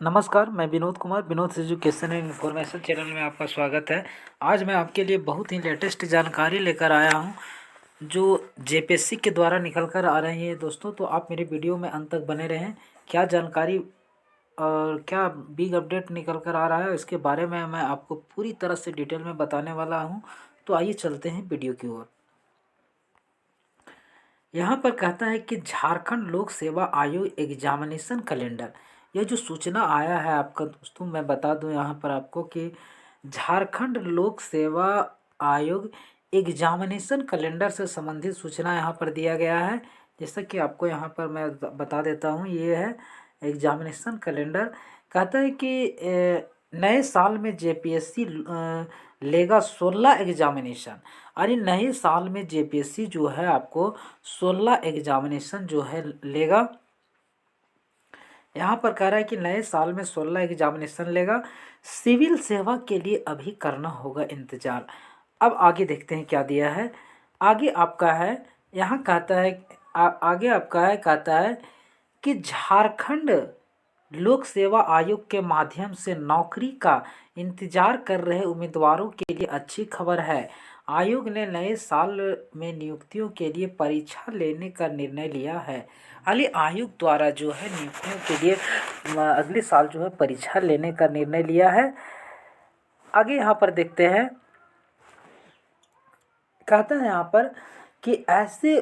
नमस्कार, मैं Vinod Kumar Vinod education and information channel में आपका स्वागत है। आज मैं आपके लिए बहुत ही लेटेस्ट जानकारी लेकर आया हूं जो जेपीएससी के द्वारा निकल कर आ रही है दोस्तों। तो आप मेरे वीडियो में अंत तक बने रहें। क्या जानकारी और क्या बिग अपडेट निकल कर आ रहा है इसके बारे में मैं आपको पूरी तरह से डिटेल में बताने वाला हूँ। तो आइए चलते हैं वीडियो की ओर। यहाँ पर कहता है कि झारखंड लोक सेवा आयोग एग्जामिनेशन कैलेंडर, यह जो सूचना आया है आपका दोस्तों, मैं बता दूं यहाँ पर आपको कि झारखंड लोक सेवा आयोग एग्जामिनेशन कैलेंडर से संबंधित सूचना यहाँ पर दिया गया है। जैसा कि आपको यहाँ पर मैं बता देता हूँ, ये है एग्जामिनेशन कैलेंडर। कहता है कि नए साल में जेपीएससी लेगा 16 एग्जामिनेशन। अरे नए साल में जेपीएससी जो है आपको 16 एग्जामिनेशन जो है लेगा। यहाँ पर कह रहा है कि नए साल में 16 एग्जामिनेशन लेगा। सिविल सेवा के लिए अभी करना होगा इंतजार। अब आगे देखते हैं क्या दिया है। आगे आपका है, यहाँ कहता है आगे आपका है, कहता है कि झारखंड लोक सेवा आयोग के माध्यम से नौकरी का इंतजार कर रहे उम्मीदवारों के लिए अच्छी खबर है। आयोग ने नए साल में नियुक्तियों के लिए परीक्षा लेने का निर्णय लिया है। हालांकि आयोग द्वारा जो है नियुक्तियों के लिए अगले साल जो है परीक्षा लेने का निर्णय लिया है। आगे यहाँ पर देखते हैं, कहता है यहाँ पर कि ऐसे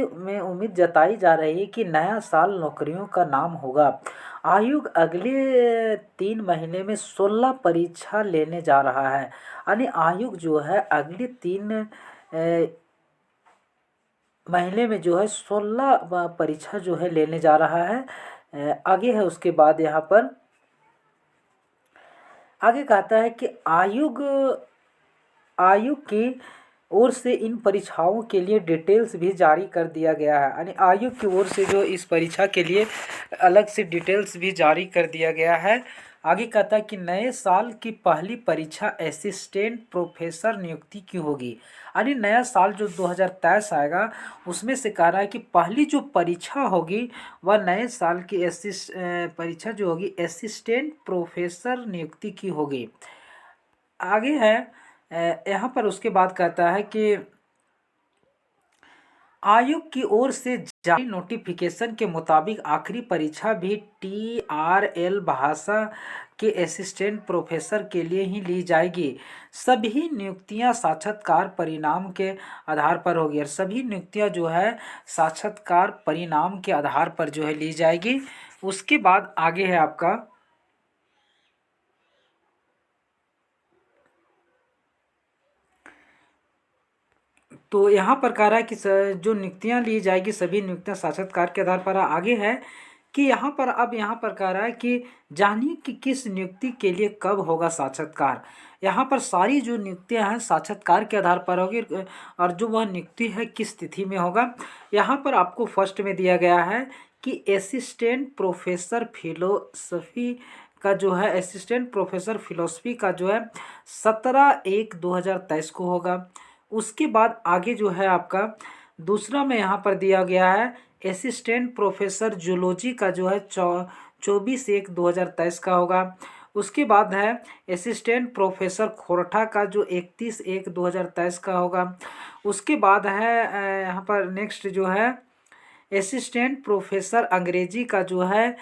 में उम्मीद जताई जा रही है कि नया साल नौकरियों का नाम होगा। आयोग अगले 3 महीने में 16 परीक्षा लेने जा रहा है। यानी आयोग जो है अगले 3 महीने में जो है 16 परीक्षा जो है लेने जा रहा है। आगे है उसके बाद यहाँ पर आगे कहता है कि आयोग की ओर से इन परीक्षाओं के लिए डिटेल्स भी जारी कर दिया गया है। यानी आयोग की ओर से जो इस परीक्षा के लिए अलग से डिटेल्स भी जारी कर दिया गया है। आगे कहता है कि नए साल की पहली परीक्षा असिस्टेंट प्रोफेसर नियुक्ति की होगी। यानी नया साल जो 2023 आएगा उसमें से कह रहा है कि पहली जो परीक्षा होगी वह नए साल की परीक्षा जो होगी असिस्टेंट प्रोफेसर नियुक्ति की होगी। आगे है यहाँ पर उसके बाद कहता है कि आयोग की ओर से जारी नोटिफिकेशन के मुताबिक आखिरी परीक्षा भी TRL भाषा के असिस्टेंट प्रोफेसर के लिए ही ली जाएगी। सभी नियुक्तियां साक्षात्कार परिणाम के आधार पर होगी और सभी नियुक्तियां जो है साक्षात्कार परिणाम के आधार पर जो है ली जाएगी। उसके बाद आगे है आपका, तो यहाँ पर कह रहा है कि जो नियुक्तियाँ ली जाएगी सभी नियुक्तियाँ साक्षात्कार के आधार पर। आगे है कि यहाँ पर अब यहाँ पर कह रहा है कि जानिए कि किस नियुक्ति के लिए कब होगा साक्षात्कार। यहाँ पर सारी जो नियुक्तियाँ हैं साक्षात्कार के आधार पर होगी और जो वह नियुक्ति है किस तिथि में होगा। यहाँ पर आपको फर्स्ट में दिया गया है कि असिस्टेंट प्रोफेसर फिलोसफी का जो है असिस्टेंट प्रोफेसर फिलोसफी का जो है 17/1/2023 को होगा। उसके बाद आगे जो है आपका दूसरा में यहाँ पर दिया गया है असिस्टेंट प्रोफेसर जूलॉजी का जो है 24/1/2023 का होगा। उसके बाद है असिस्टेंट प्रोफेसर खोरठा का जो 31/1/2023 का होगा। उसके बाद है यहाँ पर नेक्स्ट जो है असिस्टेंट प्रोफेसर अंग्रेजी का जो है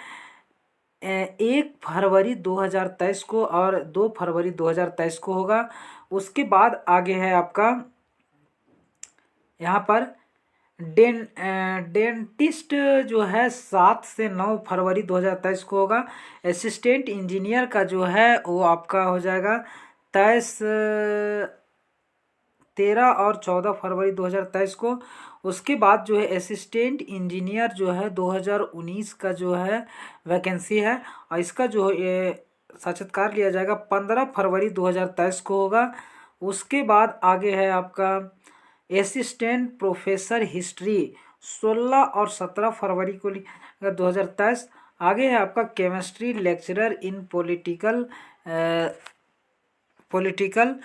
1 फरवरी 2023 को और 2 फरवरी 2023 को होगा। उसके बाद आगे है आपका यहाँ पर डेंटिस्ट जो है 7 से 9 फरवरी 2023 को होगा। असिस्टेंट इंजीनियर का जो है वो आपका हो जाएगा 23 13 और 14 फरवरी 2023 को। उसके बाद जो है असिस्टेंट इंजीनियर जो है 2019 का जो है वैकेंसी है और इसका जो ये साक्षात्कार लिया जाएगा 15 फरवरी 2023 को होगा। उसके बाद आगे है आपका असिस्टेंट प्रोफेसर हिस्ट्री 16 और 17 फरवरी को 2023। आगे है आपका केमिस्ट्री लेक्चरर इन पॉलिटिकल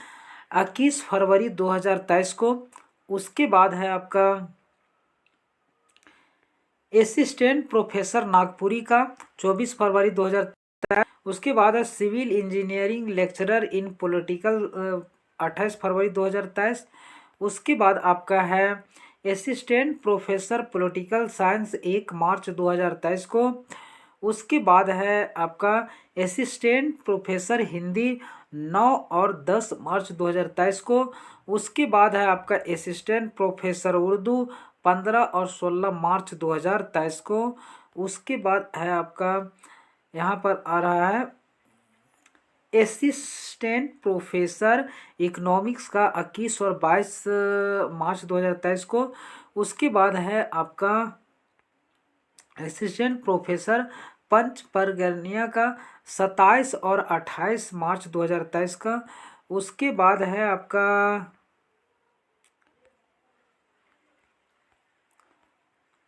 21 फरवरी 2023 को। उसके बाद है आपका असिस्टेंट प्रोफेसर नागपुरी का 24 फरवरी 2023। उसके बाद है civil engineering lecturer in political 28 फरवरी 2023। उसके बाद आपका है असिस्टेंट प्रोफेसर पॉलिटिकल साइंस 1 मार्च 2023 को। उसके बाद है आपका असिस्टेंट प्रोफेसर हिंदी 9 और 10 मार्च 2023 को। उसके बाद है आपका असिस्टेंट प्रोफेसर उर्दू 15 और 16 मार्च 2023 को। उसके बाद है आपका यहाँ पर आ रहा है असिस्टेंट प्रोफेसर इकोनॉमिक्स का 21 और 22 मार्च 2023 को। उसके बाद है आपका असिस्टेंट प्रोफेसर पंच परगनिया का 27 और 28 मार्च 2023 का। उसके बाद है आपका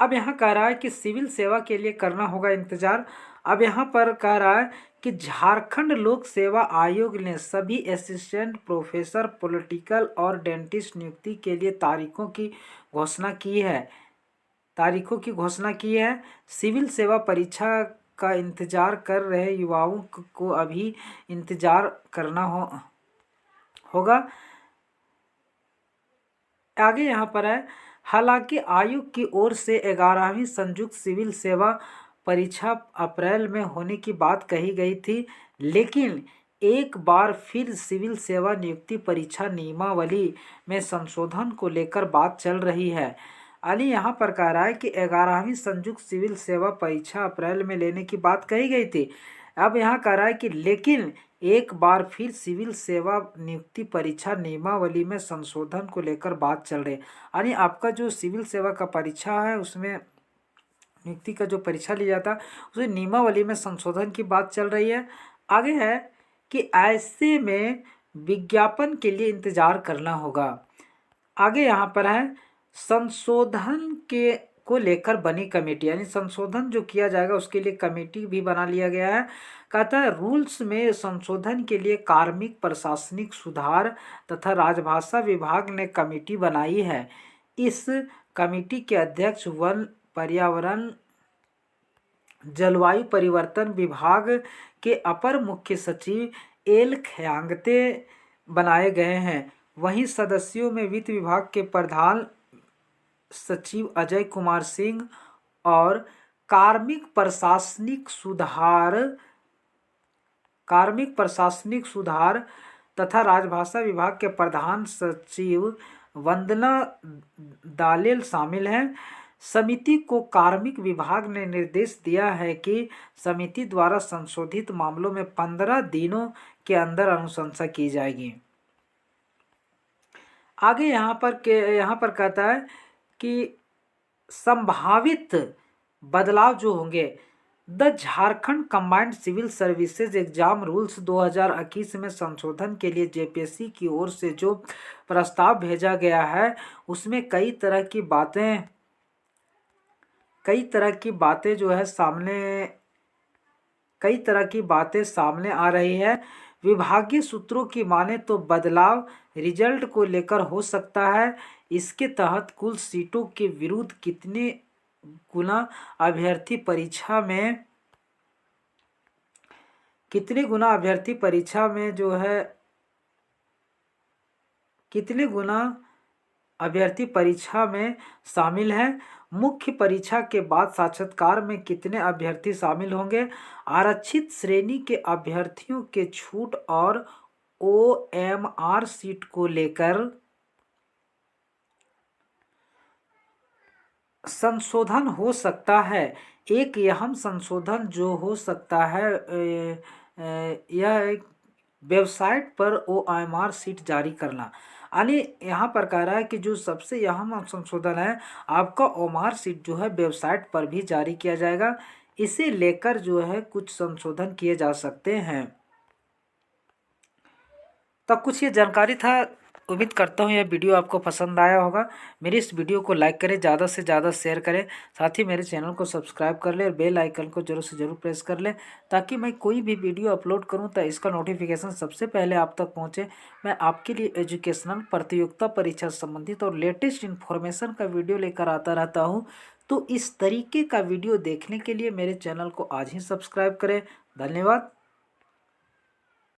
अब यहाँ कह रहा है कि सिविल सेवा के लिए करना होगा इंतजार। अब यहाँ पर कह रहा है कि झारखंड लोक सेवा आयोग ने सभी असिस्टेंट प्रोफेसर पॉलिटिकल और डेंटिस्ट नियुक्ति के लिए तारीखों की घोषणा की है। सिविल सेवा परीक्षा का इंतजार कर रहे युवाओं को अभी इंतजार करना होगा। आगे यहाँ पर है, हालांकि आयोग की ओर से 11वीं संयुक्त सिविल सेवा परीक्षा अप्रैल में होने की बात कही गई थी, लेकिन एक बार फिर सिविल सेवा नियुक्ति परीक्षा नियमावली में संशोधन को लेकर बात चल रही है। अली यहाँ पर कह रहा है कि 11वीं संयुक्त सिविल सेवा परीक्षा अप्रैल में लेने की बात कही गई थी। अब यहाँ कह रहा है कि लेकिन एक बार फिर सिविल सेवा नियुक्ति परीक्षा नियमावली में संशोधन को लेकर बात चल रही है। यानी आपका जो सिविल सेवा का परीक्षा है उसमें नियुक्ति का जो परीक्षा लिया जाता है उसमें नियमावली में संशोधन की बात चल रही है। आगे है कि ऐसे में विज्ञापन के लिए इंतजार करना होगा। आगे यहाँ पर है संशोधन के को लेकर बनी कमेटी, यानी संशोधन जो किया जाएगा उसके लिए कमेटी भी बना लिया गया है। कहता है रूल्स में संशोधन के लिए कार्मिक प्रशासनिक सुधार तथा राजभाषा विभाग ने कमेटी बनाई है। इस कमेटी के अध्यक्ष वन पर्यावरण जलवायु परिवर्तन विभाग के अपर मुख्य सचिव एल खयांगते बनाए गए हैं। वहीं सदस्यों में वित्त विभाग के प्रधान सचिव अजय कुमार सिंह और कार्मिक प्रशासनिक सुधार तथा राजभाषा विभाग के प्रधान सचिव वंदना दालेल शामिल हैं। समिति को कार्मिक विभाग ने निर्देश दिया है कि समिति द्वारा संशोधित मामलों में 15 दिनों के अंदर अनुशंसा की जाएगी। आगे यहाँ पर कहता है कि संभावित बदलाव जो होंगे, the Jharkhand combined civil services exam rules 2021 में संशोधन के लिए जेपीएससी की ओर से जो प्रस्ताव भेजा गया है उसमें कई तरह की बातें सामने आ रही है। विभागीय सूत्रों की माने तो बदलाव रिजल्ट को लेकर हो सकता है। इसके तहत कुल सीटों के विरुद्ध कितने गुना अभ्यर्थी परीक्षा में शामिल हैं। मुख्य परीक्षा के बाद साक्षात्कार में कितने अभ्यर्थी शामिल होंगे। आरक्षित श्रेणी के अभ्यर्थियों के छूट और ओएमआर सीट को लेकर संशोधन हो सकता है। एक अहम संशोधन जो हो सकता है यह वेबसाइट पर ओएमआर सीट जारी करना। यानी यहाँ पर कह रहा है कि जो सबसे अहम संशोधन है आपका ओएमआर सीट जो है वेबसाइट पर भी जारी किया जाएगा। इसे लेकर जो है कुछ संशोधन किए जा सकते हैं। तो कुछ ये जानकारी था। उम्मीद करता हूँ यह वीडियो आपको पसंद आया होगा। मेरी इस वीडियो को लाइक करें, ज़्यादा से ज़्यादा शेयर करें, साथ ही मेरे चैनल को सब्सक्राइब कर लें और बेल आइकन को जरूर से जरूर प्रेस कर लें ताकि मैं कोई भी वीडियो अपलोड करूँ तो इसका नोटिफिकेशन सबसे पहले आप तक पहुँचे। मैं आपके लिए एजुकेशनल प्रतियोगिता परीक्षा संबंधित और लेटेस्ट इन्फॉर्मेशन का वीडियो लेकर आता रहता हूँ। तो इस तरीके का वीडियो देखने के लिए मेरे चैनल को आज ही सब्सक्राइब करें। धन्यवाद।